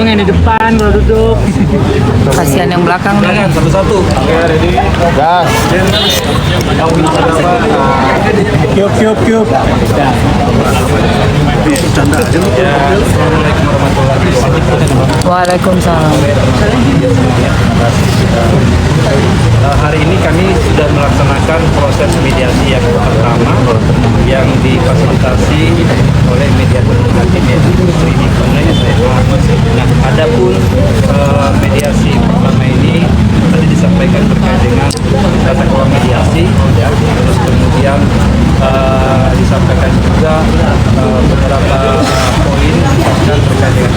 Untung yang di depan kalau duduk. Kasihan yang belakang nih. Satu-satu. Oke, ready. Gas. Cube. Ya, Assalamualaikum warahmatullahi wabarakatuh. Waalaikumsalam. Hari ini kami sudah melaksanakan proses mediasi yang pertama yang difasilitasi oleh media komunikatif yaitu Sri Nikone SMA. Nah, adapun mediasi pertama ini tadi disampaikan terkait dengan tata kelola mediasi, ya. Terus kemudian disampaikan juga beberapa poin terkait dengan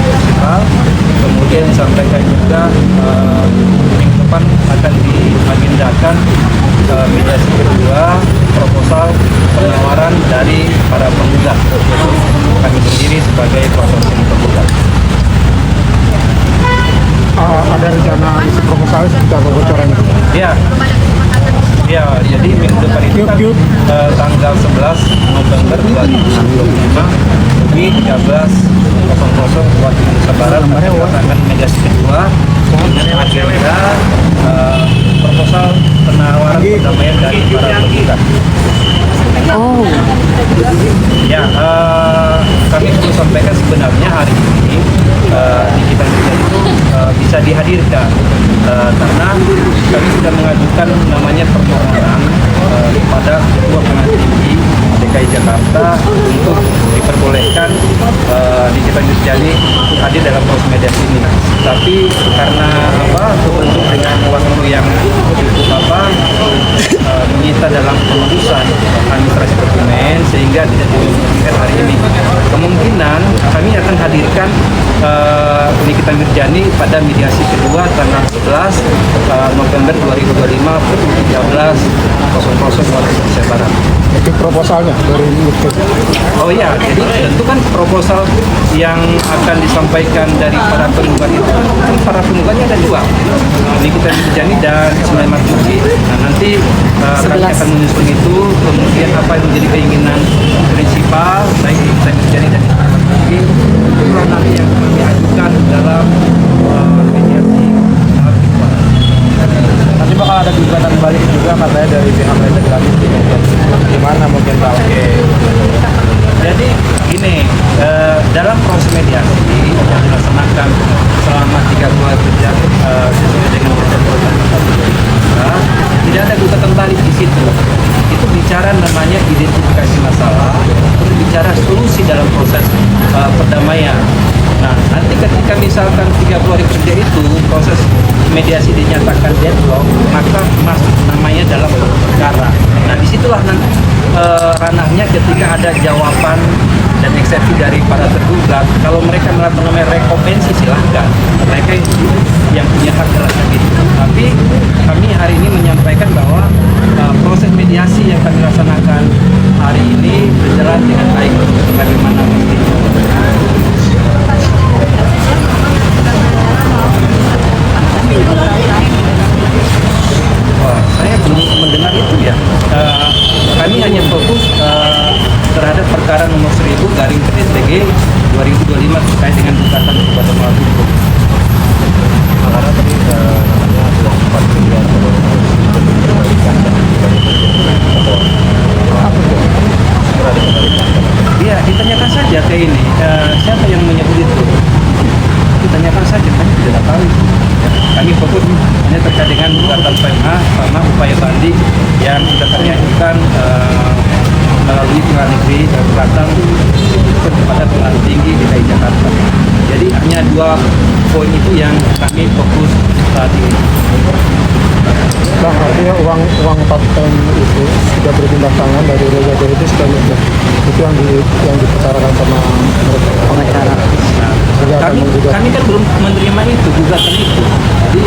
prinsipal. Kemudian disampaikan juga minggu depan akan diagendakan mediasi kedua proposal penawaran dari para penggugat, yaitu kami sendiri sebagai konsorsium penggugat. Ada rencana isi proposal sudah bocoran? Ya, jadi minggu depan itu kan tanggal 11 November 2025 di 13.00 waktu Indonesia Barat akan mediasi kedua dengan agenda proposal penawaran perdamaian dari para penggugat. Oh, Ya, kami perlu sampaikan sebenarnya hari ini di kita itu bisa dihadirkan karena kami sudah mengajukan namanya permohonan kepada Ketua Pengadilan Tinggi DKI Jakarta untuk diperbolehkan Nikita Mirzani untuk hadir dalam proses mediasi ini. Tapi karena kebentuk dengan waktu yang cukup menyita dalam pengurusan administrasi dokumen sehingga tidak dimungkinkan hari ini. Kemungkinan kami akan hadirkan Nikita Mirzani pada mediasi kedua tanggal 11 November 2025 pukul 13.00 waktu Indonesia Barat. Itu proposalnya dari Nikita. Oh iya, jadi tentu kan proposal yang akan disampaikan dari para penggugat itu kan para penggugatnya ada dua, Nikita Mirzani dan Ismail Marzuki. Nah, nanti kami akan menyusun itu, kemudian apa yang menjadi keinginan prinsipal baik Nikita Mirzani dan Ismail Marzuki itulah nanti yang kami ajukan dalam mediasi tahap kedua. Nanti bakal ada gugatan balik juga katanya dari pihak legislatif. Gimana mungkin Pak? Oke. Jadi gini, dalam proses mediasi yang dilaksanakan selama 3 bulan kerja sesuai dengan ketentuan tidak ada gugatan balik di situ. Itu bicara namanya identifikasi masalah, itu bicara solusi dalam proses perdamaian. Nah, nanti ketika misalkan 30 hari kerja itu proses mediasi dinyatakan deadlock, maka masuk namanya dalam perkara. Nah, disitulah nanti ranahnya ketika ada jawaban dan eksepsi dari para tergugat. Kalau mereka melakukan namanya rekompensi silahkan, mereka yang punya hak terhadap itu. Tapi kami hari ini menyampaikan bahwa proses mediasi yang kami laksanakan hari ini berjalan dengan baik bagaimana mestinya. Wah, saya belum mendengar itu ya. Kami hanya fokus terhadap perkara nomor 1000/PSDG 2025 terkait dengan gugatan kepada pelaku hukum. Karena tadi namanya uang 4 miliar dikembalikan dan Iya, ditanyakan saja ke ini siapa yang menyebut itu. Ditanyakan saja, kami tidak tahu. Kami fokus hanya terkait dengan gugatan PMH sama upaya banding yang sudah kami ajukan melalui Pengadilan Negeri Selatan kepada Pengadilan Tinggi DKI Jakarta. Jadi hanya 2 poin itu yang kami fokus saat ini. Bang, artinya uang 4 M itu sudah berpindah tangan dari Reza Jahidi sebenarnya itu yang dibicarakan sama pengacara. Nah, kami kan belum menerima itu gugatan itu. Jadi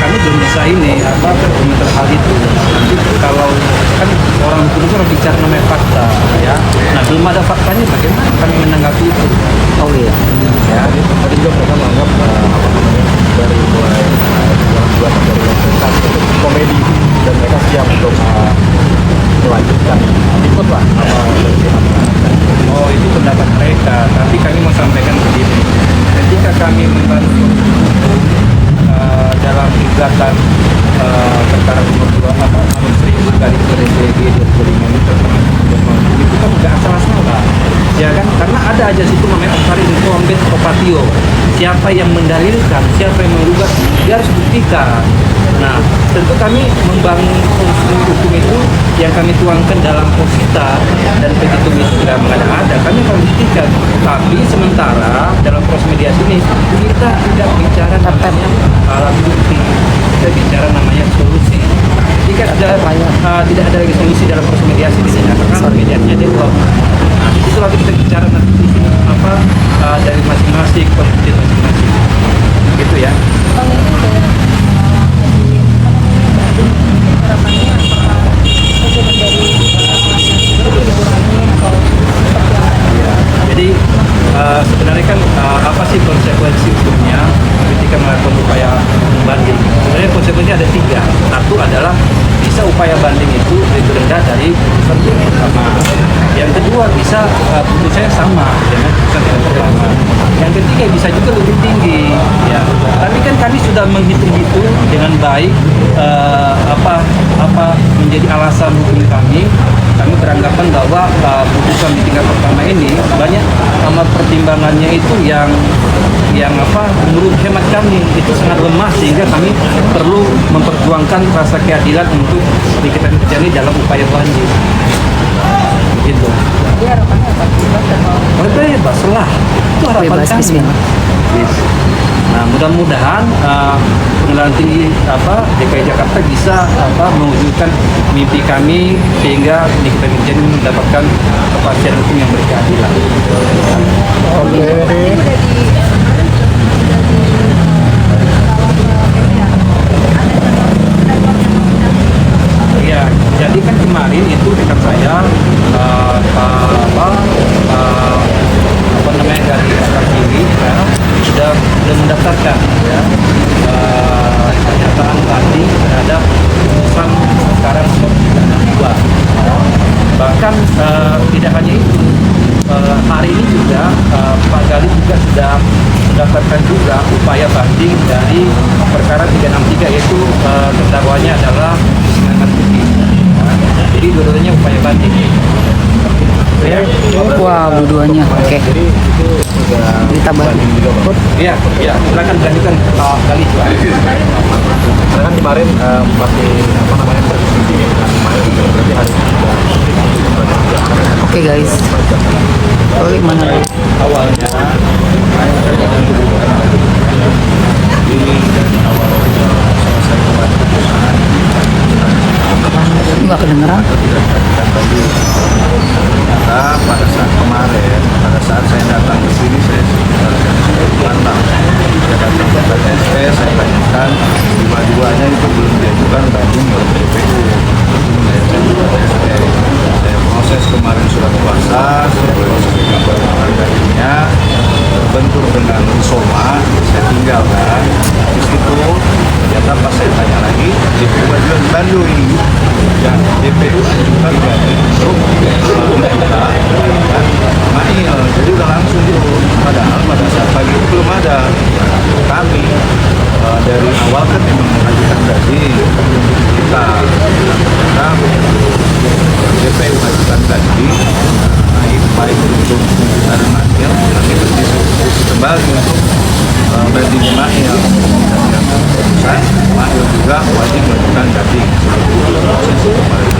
kami belum bisa ini berkomentar hal itu. Nanti kalau kan orang hukum itu harus bicara namanya fakta, ya. Nah, belum ada faktanya, bagaimana kami menanggapi itu? oh iya. Ya, Tadi juga mereka menganggap dari mulai buat dari universitas itu komedi dan mereka siap untuk melanjutkan ikutlah apa dari pihak. oh itu pendapat mereka. Tapi kami mau sampaikan begini. habeas corpus. Siapa yang mendalilkan, siapa yang menggugat, dia harus buktikan. Nah, tentu kami membangun konstruksi hukum itu yang kami tuangkan dalam posita dan petitum itu tidak mengada-ada. Kami akan buktikan. Tapi sementara dalam proses mediasi ini kita tidak bicara namanya alat bukti, kita bicara namanya solusi. Jika tidak ada lagi solusi dalam proses mediasi, dinyatakan mediasinya deadlock. Nah, itulah kita bicara nanti di sini apa dari masing-masing konflik masing-masing. Gitu ya. Jadi sebenarnya kan apa sih konsekuensi hukumnya ketika melakukan upaya banding? Sebenarnya konsekuensinya ada 3. Satu adalah bisa upaya banding itu lebih rendah dari putusan yang pertama. Yang kedua bisa putusannya sama dengan putusan yang pertama. Yang ketiga bisa juga lebih tinggi. Ya. Tapi kan kami sudah menghitung-hitung dengan baik apa menjadi alasan hukum kami. Kami beranggapan bahwa putusan di tingkat pertama ini banyak pertimbangannya itu yang menurut hemat kami itu sangat lemah, sehingga kami perlu memperjuangkan rasa keadilan untuk kita terjadi dalam upaya banding. Gitu. Jadi harapannya apa? Bebas lah. Itu harapan Bebas, kami. bismillah. Nah, mudah-mudahan Pengadilan Tinggi DKI Jakarta bisa mewujudkan mimpi kami, sehingga kita menjadi mendapatkan kepastian hukum yang berkeadilan. Iya, jadi kan kemarin itu dekat saya dari kakak kiri ya, sudah mendaftarkan ya pernyataan banding terhadap putusan perkara nomor 2. Bahkan tidak hanya itu, hari ini juga Pak Gali juga sudah mendaftarkan juga upaya banding dari perkara 363, yaitu terdakwanya adalah Simangan Putih. Jadi dua-duanya upaya banding. Ya. Wow, dua-duanya. Oke. Jadi itu sudah Ditambah. Iya, silakan dilanjutkan Gali. Karena kan kemarin pakai berdiskusi dengan kemarin, berarti hari ini sudah Oke guys. Bagaimana? Awalnya Nggak kedengeran? ternyata pada saat saya datang ke sini, saya pantang. Saya datang ke BPSP, saya tanyakan, dua-duanya itu belum diajukan banding oleh PPU. Saya proses kemarin surat kuasa, saya proses bandingnya, terbentur dengan soma, saya tinggalkan. Di situ ternyata pas saya tanya lagi, DPU ajukan banding ini, yang DPU ajukan banding untuk Mail, jadi udah langsung tuh. Padahal pada saat pagi itu belum ada. Kami dari awal kan memang mengajukan banding kita, karena DPU ajukan banding baik untuk pembukaan Mail, nanti berdiskusi kembali untuk banding Mail. Dan yang keputusan Mail juga wajib melakukan banding. Proses kemarin